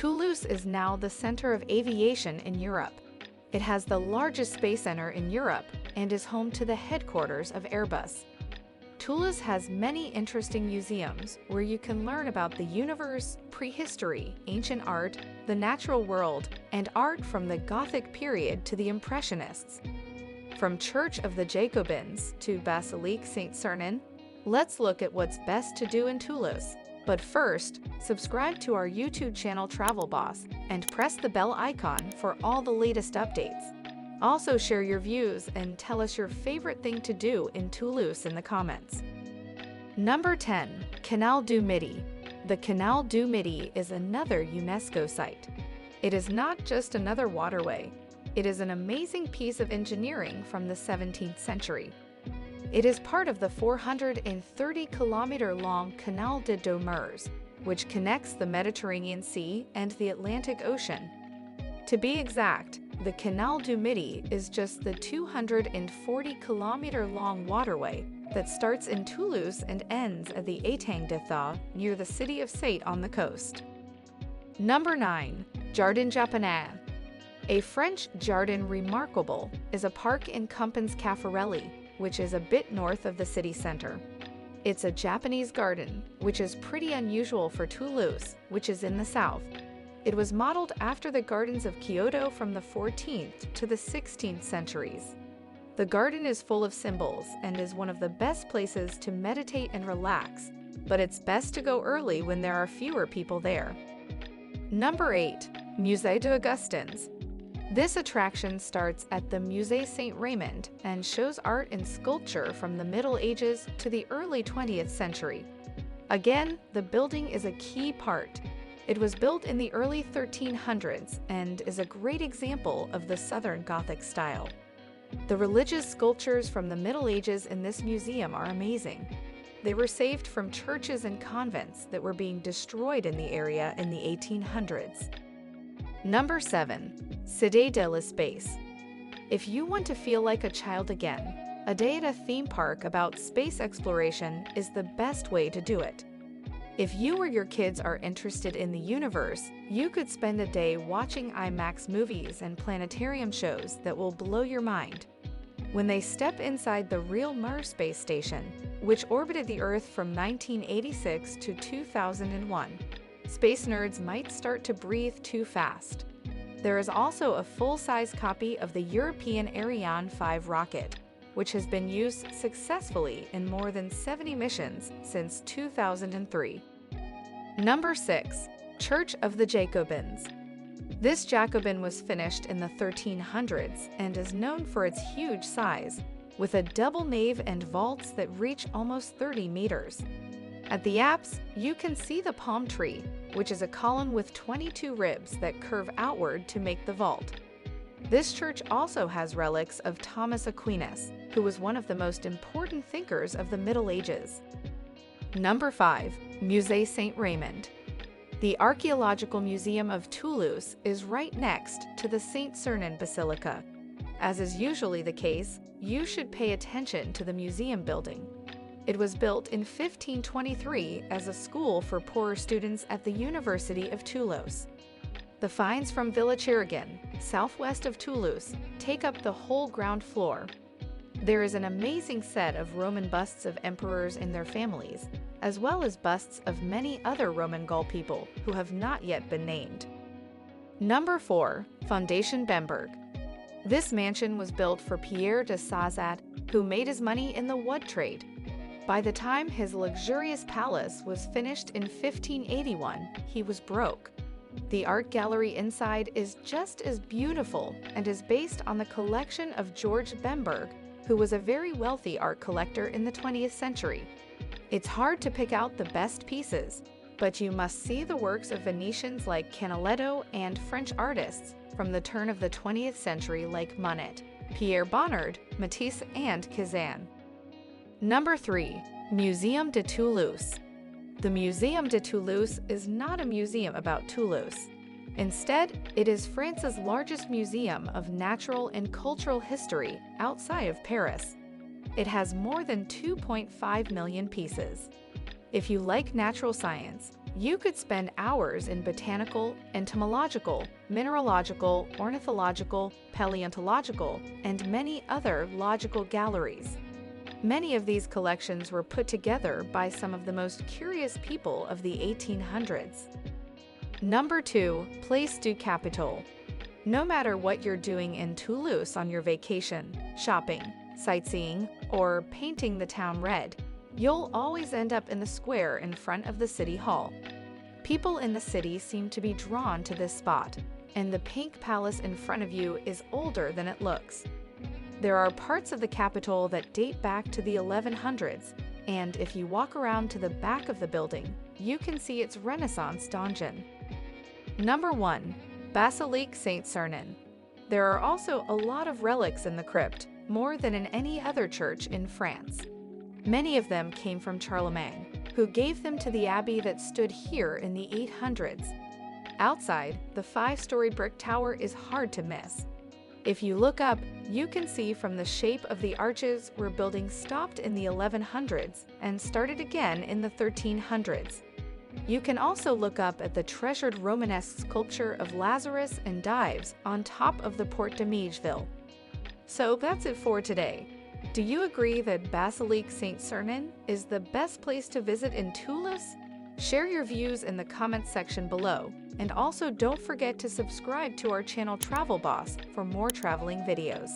Toulouse is now the center of aviation in Europe. It has the largest space center in Europe and is home to the headquarters of Airbus. Toulouse has many interesting museums where you can learn about the universe, prehistory, ancient art, the natural world, and art from the Gothic period to the Impressionists. From Church of the Jacobins to Basilique Saint-Sernin, let's look at what's best to do in Toulouse. But first, subscribe to our YouTube channel Travel Boss and press the bell icon for all the latest updates. Also share your views and tell us your favorite thing to do in Toulouse in the comments. Number 10. Canal du Midi. The Canal du Midi is another UNESCO site. It is not just another waterway. It is an amazing piece of engineering from the 17th century. It is part of the 430-kilometer-long Canal de Mers, which connects the Mediterranean Sea and the Atlantic Ocean. To be exact, the Canal du Midi is just the 240-kilometer-long waterway that starts in Toulouse and ends at the Étang de Thau near the city of Sainte on the coast. Number 9. Jardin Japonais. A French Jardin remarquable is a park in Compiègne Caffarelli, which is a bit north of the city center. It's a Japanese garden, which is pretty unusual for Toulouse, which is in the south. It was modeled after the gardens of Kyoto from the 14th to the 16th centuries. The garden is full of symbols and is one of the best places to meditate and relax, but it's best to go early when there are fewer people there. Number 8. Musée de Augustins. This attraction starts at the Musée Saint-Raymond and shows art and sculpture from the Middle Ages to the early 20th century. Again, the building is a key part. It was built in the early 1300s and is a great example of the Southern Gothic style. The religious sculptures from the Middle Ages in this museum are amazing. They were saved from churches and convents that were being destroyed in the area in the 1800s. Number 7. Cité de l'Espace. If you want to feel like a child again, a day at a theme park about space exploration is the best way to do it. If you or your kids are interested in the universe, you could spend a day watching IMAX movies and planetarium shows that will blow your mind. When they step inside the real Mir space station, which orbited the Earth from 1986 to 2001, space nerds might start to breathe too fast. There is also a full-size copy of the European Ariane 5 rocket, which has been used successfully in more than 70 missions since 2003. Number 6. Church of the Jacobins. This Jacobin was finished in the 1300s and is known for its huge size, with a double nave and vaults that reach almost 30 meters. At the apse, you can see the palm tree, which is a column with 22 ribs that curve outward to make the vault. This church also has relics of Thomas Aquinas, who was one of the most important thinkers of the Middle Ages. Number 5. Musée Saint-Raymond. The Archaeological Museum of Toulouse is right next to the Saint-Sernin Basilica. As is usually the case, you should pay attention to the museum building. It was built in 1523 as a school for poorer students at the University of Toulouse. The finds from Villach-Irigan, southwest of Toulouse, take up the whole ground floor. There is an amazing set of Roman busts of emperors and their families, as well as busts of many other Roman Gaul people who have not yet been named. Number 4. Fondation Bemberg. This mansion was built for Pierre de Sauzat, who made his money in the wood trade. By the time his luxurious palace was finished in 1581, he was broke. The art gallery inside is just as beautiful and is based on the collection of George Bemberg, who was a very wealthy art collector in the 20th century. It's hard to pick out the best pieces, but you must see the works of Venetians like Canaletto and French artists from the turn of the 20th century like Monet, Pierre Bonnard, Matisse, and Cézanne. Number 3. Muséum de Toulouse. The Muséum de Toulouse is not a museum about Toulouse. Instead, it is France's largest museum of natural and cultural history outside of Paris. It has more than 2.5 million pieces. If you like natural science, You could spend hours in botanical, entomological, mineralogical, ornithological, paleontological, and many other logical galleries. Many of these collections were put together by some of the most curious people of the 1800s. Number 2. Place du Capitole. No matter what you're doing in Toulouse on your vacation, shopping, sightseeing, or painting the town red, you'll always end up in the square in front of the city hall. People in the city seem to be drawn to this spot, and the pink palace in front of you is older than it looks. There are parts of the Capitole that date back to the 1100s, and if you walk around to the back of the building, you can see its Renaissance donjon. Number 1. Basilique Saint-Sernin. There are also a lot of relics in the crypt, more than in any other church in France. Many of them came from Charlemagne, who gave them to the abbey that stood here in the 800s. Outside, the 5-story brick tower is hard to miss. If you look up, you can see from the shape of the arches where buildings stopped in the 1100s and started again in the 1300s. You can also look up at the treasured Romanesque sculpture of Lazarus and Dives on top of the Porte de Migeville. So that's it for today. Do you agree that Basilique Saint-Sernin is the best place to visit in Toulouse? Share your views in the comments section below, and also don't forget to subscribe to our channel Travel Boss for more traveling videos.